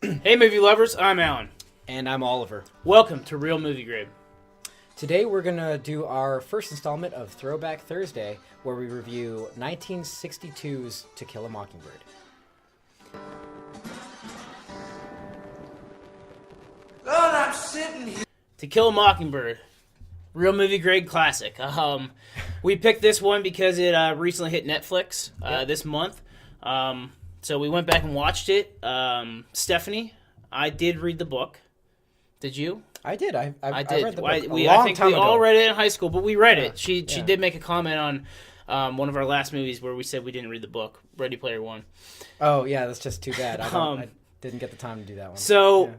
Hey movie lovers, I'm Alan. And I'm Oliver. Welcome to Real Movie Grade. Today we're going to do our first installment of Throwback Thursday, where we review 1962's To Kill a Mockingbird. God, I'm sitting here. To Kill a Mockingbird, Real Movie Grade classic. We picked this one because it recently hit Netflix this month. So we went back and watched it. Stephanie, I did read the book. Did you? I did. I did. read the book I long think time we ago. all read it in high school, but we read Yeah. it. She did make a comment on one of our last movies where we said we didn't read the book, Ready Player One. Oh, yeah, that's just too bad. I didn't get the time to do that one. So,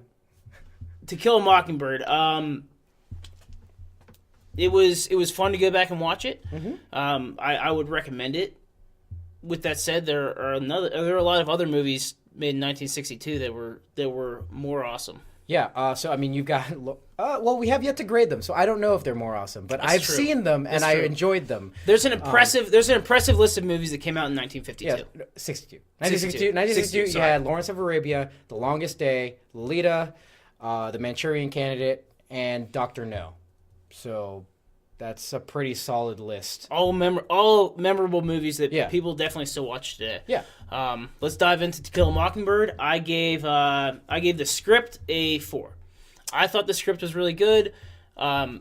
To Kill a Mockingbird, it was fun to go back and watch it. Mm-hmm. I would recommend it. With that said, there are a lot of other movies made in 1962 that were more awesome. Yeah, so I mean, you've got well, we have yet to grade them, so I don't know if they're more awesome, but That's I've true. seen them and That's I true. enjoyed them. There's an impressive list of movies that came out in 1952. Yeah, 1962. 1962, you sorry. had Lawrence of Arabia, The Longest Day, Lolita, The Manchurian Candidate, and Dr. No. So that's a pretty solid list. All memorable movies that Yeah. people definitely still watch today. Yeah. Let's dive into To Kill a Mockingbird. I gave the script a 4. I thought the script was really good. I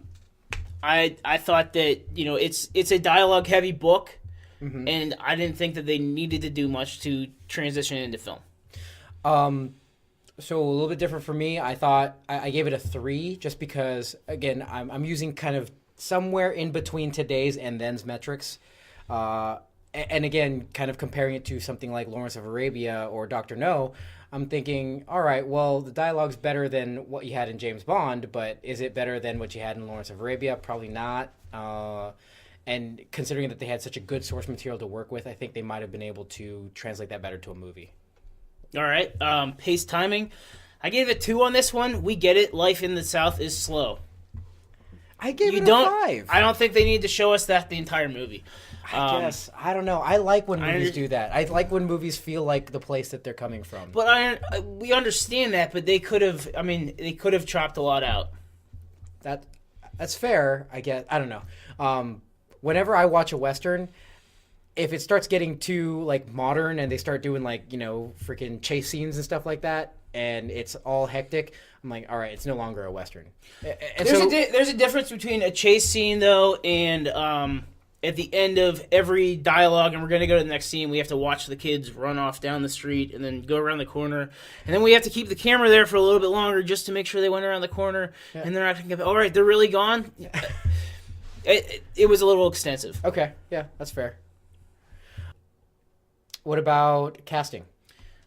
thought that it's a dialogue heavy book, and I didn't think that they needed to do much to transition into film. So a little bit different for me. I thought I gave it a 3 just because, again, I'm using kind of somewhere in between today's and then's metrics. And again, kind of comparing it to something like Lawrence of Arabia or Dr. No, I'm thinking, all right, well, the dialogue's better than what you had in James Bond, but is it better than what you had in Lawrence of Arabia? Probably not. And considering that they had such a good source material to work with, I think they might have been able to translate that better to a movie. All right, pace timing. I gave it 2 on this one. We get it. Life in the South is slow. I gave it a 5. I don't think they need to show us that the entire movie. I guess. I don't know. I like when movies do that. I like when movies feel like the place that they're coming from. But we understand that, but they could have. I mean, they could have chopped a lot out. That's fair, I guess. I don't know. Whenever I watch a Western, if it starts getting too like modern and they start doing like, freaking chase scenes and stuff like that, and it's all hectic, I'm like, all right, it's no longer a Western. And There's a difference between a chase scene though and at the end of every dialogue, and we're going to go to the next scene, we have to watch the kids run off down the street and then go around the corner. And then we have to keep the camera there for a little bit longer just to make sure they went around the corner. Yeah. And they're not going to all right, they're really gone. It was a little extensive. Okay, yeah, that's fair. What about casting?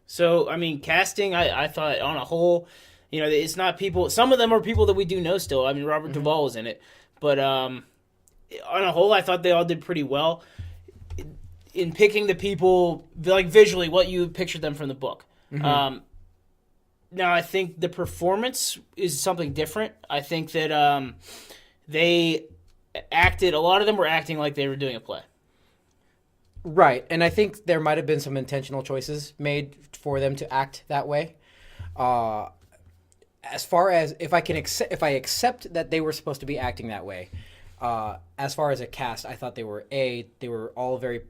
So, I mean, casting, I thought on a whole, it's not people. Some of them are people that we do know still. I mean, Robert Duvall was in it. But on a whole, I thought they all did pretty well in picking the people, like visually, what you pictured them from the book. Now, I think the performance is something different. I think that a lot of them were acting like they were doing a play. Right, and I think there might have been some intentional choices made for them to act that way. As far as if I accept that they were supposed to be acting that way, as far as a cast, I thought they were all very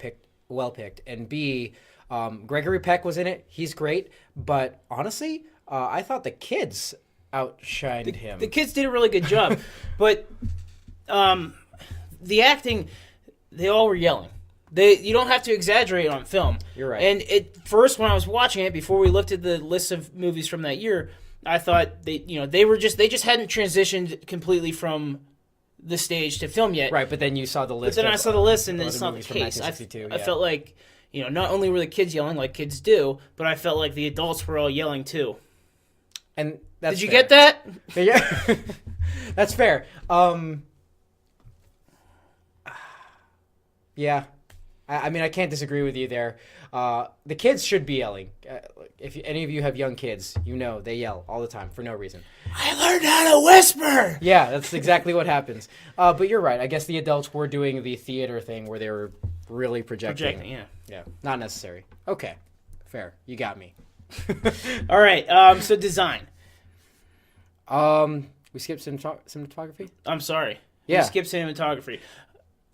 well picked, and B, Gregory Peck was in it. He's great, but honestly, I thought the kids outshined him. The kids did a really good job, but the acting, they all were yelling. You don't have to exaggerate on film. You're right. And first, when I was watching it, before we looked at the list of movies from that year, I thought they just hadn't transitioned completely from the stage to film yet. Right, but then you saw the list. But then I saw the list, and it's not the case. I felt like, not only were the kids yelling like kids do, but I felt like the adults were all yelling too. And that's Did you fair. get that? Yeah, that's fair. Yeah. I mean, I can't disagree with you there. The kids should be yelling. If any of you have young kids, they yell all the time for no reason. I learned how to whisper! Yeah, that's exactly what happens. But you're right. I guess the adults were doing the theater thing where they were really projecting. Yeah. Yeah, not necessary. Okay, fair. You got me. All right. So design. We skipped cinematography. I'm sorry. Yeah. We skipped cinematography.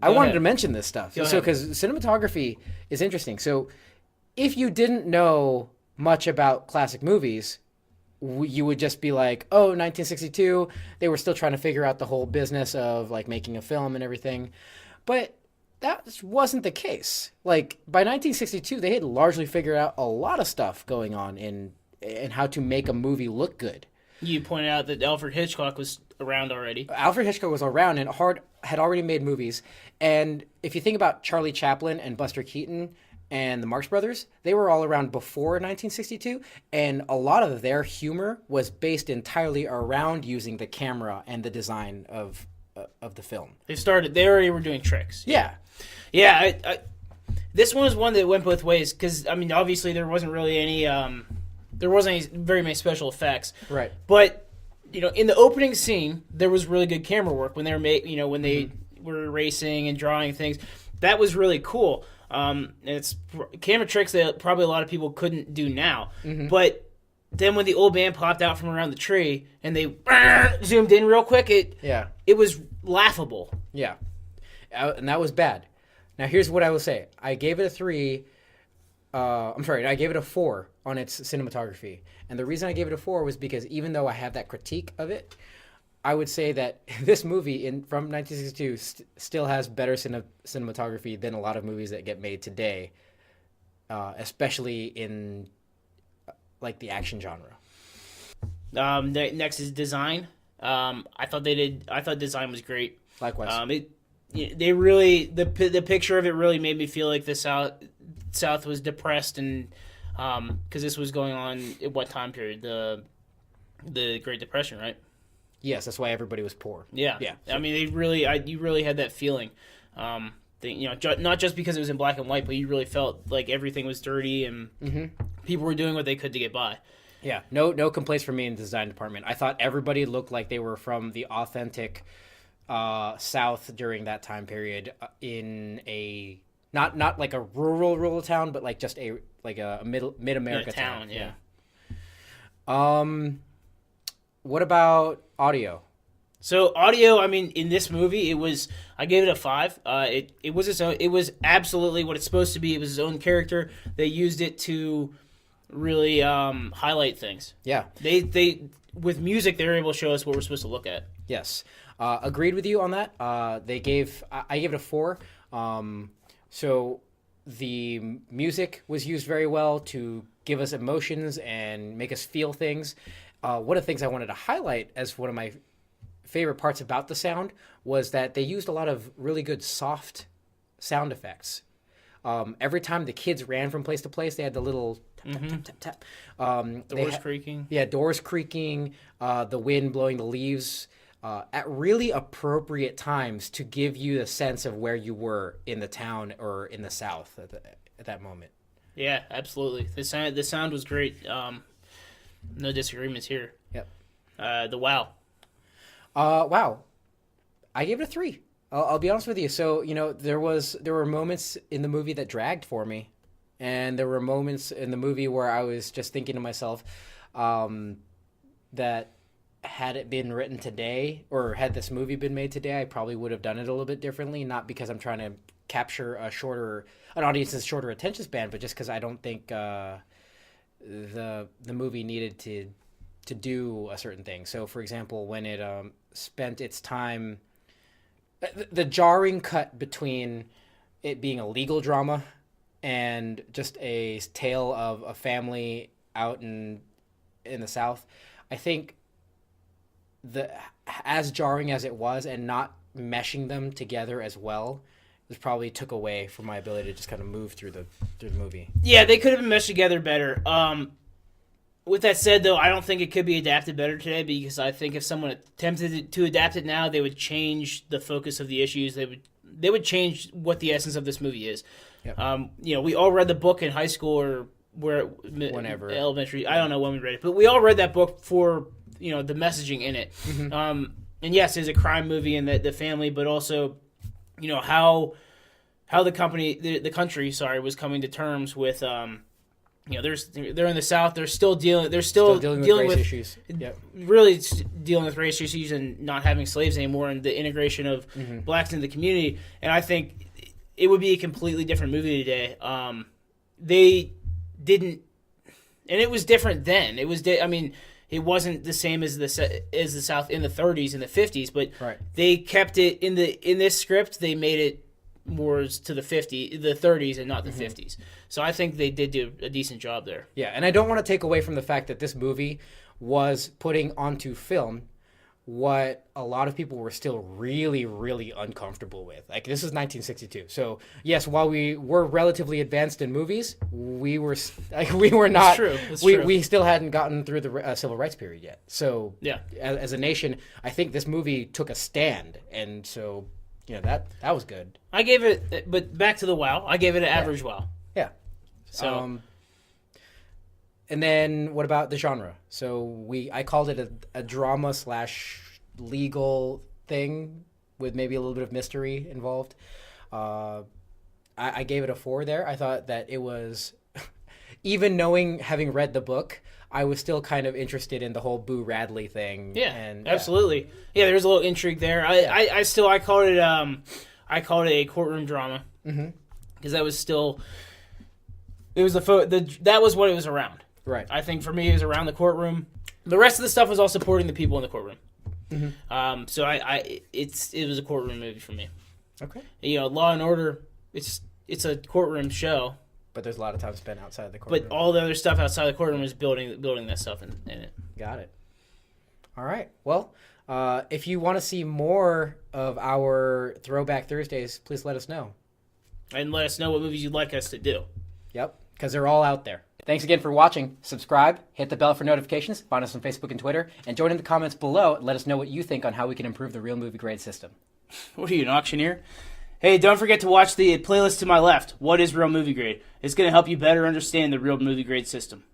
I wanted to mention this stuff. Go So, ahead. because cinematography is interesting. So, if you didn't know much about classic movies, you would just be like, oh, 1962, they were still trying to figure out the whole business of like making a film and everything. But that wasn't the case. Like, by 1962, they had largely figured out a lot of stuff going on in how to make a movie look good. You pointed out that Alfred Hitchcock was around already. Alfred Hitchcock was around and had already made movies. And if you think about Charlie Chaplin and Buster Keaton and the Marx Brothers, they were all around before 1962. And a lot of their humor was based entirely around using the camera and the design of the film. They already were doing tricks. Yeah. Yeah. This one was one that went both ways because, I mean, obviously there wasn't really any, there wasn't any very many special effects. Right. But, you know, in the opening scene, there was really good camera work when they were when they were racing and drawing things. That was really cool. And it's camera tricks that probably a lot of people couldn't do now. But then when the old man popped out from around the tree and they zoomed in real quick, it was laughable. Yeah. And that was bad. Now, here's what I will say. I gave it a 3. I gave it a 4 on its cinematography. And the reason I gave it a 4 was because even though I have that critique of it, I would say that this movie from 1962 still has better cinematography than a lot of movies that get made today, especially in like the action genre. Next is design. I thought design was great. Likewise. They really the picture of it really made me feel like the South was depressed and because this was going on at what time period? The Great Depression, right? Yes, that's why everybody was poor. Yeah. I mean, you really had that feeling. Not just because it was in black and white, but you really felt like everything was dirty and people were doing what they could to get by. Yeah, no complaints from me in the design department. I thought everybody looked like they were from the authentic South during that time period in a not like a rural town, but like just a mid-America town. Yeah. What about audio? So audio, I mean, in this movie, I gave it a 5. It was its own. It was absolutely what it's supposed to be. It was its own character. They used it to really highlight things. Yeah. They with music, they were able to show us what we're supposed to look at. Yes. Agreed with you on that. I gave it a 4. So the music was used very well to give us emotions and make us feel things. One of the things I wanted to highlight as one of my favorite parts about the sound was that they used a lot of really good soft sound effects. Every time the kids ran from place to place, they had the little tap, tap, tap, tap, tap. Doors creaking. Yeah, doors creaking, the wind blowing the leaves at really appropriate times to give you a sense of where you were in the town or in the South at that moment. Yeah, absolutely. The sound was great. No disagreements here. Yep. The wow. Wow. I gave it a 3. I'll be honest with you. So, there were moments in the movie that dragged for me. And there were moments in the movie where I was just thinking to myself that had it been written today or had this movie been made today, I probably would have done it a little bit differently. Not because I'm trying to capture an audience's shorter attention span, but just because I don't think the movie needed to do a certain thing. So, for example, when it spent its time, the jarring cut between it being a legal drama and just a tale of a family out in the South, I think as jarring as it was and not meshing them together as well, this probably took away from my ability to just kind of move through the movie. Yeah, they could have been meshed together better. With that said, though, I don't think it could be adapted better today because I think if someone attempted to adapt it now, they would change the focus of the issues. They would change what the essence of this movie is. Yep. We all read the book in high school or whenever elementary. I don't know when we read it, but we all read that book for the messaging in it. Mm-hmm. And yes, it's a crime movie and the family, but also how the country was coming to terms with they're in the South. They're still dealing. They're still dealing dealing with with race issues. Yep. really dealing with race issues and not having slaves anymore, and the integration of blacks into the community. And I think it would be a completely different movie today. They didn't, and it was different then. It was, it wasn't the same as the South in the 30s and the 50s, but they kept it in this script. They made it more to the 30s and not the 50s. So I think they did do a decent job there. Yeah, and I don't want to take away from the fact that this movie was putting onto film what a lot of people were still really, really uncomfortable with. Like, this is 1962. So, yes, while we were relatively advanced in movies, we were not. That's true. We still hadn't gotten through the civil rights period yet. So, yeah, as a nation, I think this movie took a stand, and so that was good. I gave it, but back to the wow, I gave it an average wow. Yeah. So. And then what about the genre? So I called it a drama / legal thing with maybe a little bit of mystery involved. I gave it a 4 there. I thought that it was, even having read the book, I was still kind of interested in the whole Boo Radley thing. Yeah, absolutely. Yeah, there's a little intrigue there. I called it a courtroom drama because that was still, it was that was what it was around. Right. I think for me it was around the courtroom. The rest of the stuff was all supporting the people in the courtroom. So it was a courtroom movie for me. Okay. Law and Order. It's a courtroom show. But there's a lot of time spent outside the courtroom. But all the other stuff outside the courtroom is building that stuff in it. Got it. All right. Well, if you want to see more of our Throwback Thursdays, please let us know. And let us know what movies you'd like us to do. Yep, because they're all out there. Thanks again for watching. Subscribe, hit the bell for notifications, find us on Facebook and Twitter, and join in the comments below and let us know what you think on how we can improve the Real Movie Grade system. What are you, an auctioneer? Hey, don't forget to watch the playlist to my left. What is Real Movie Grade? It's going to help you better understand the Real Movie Grade system.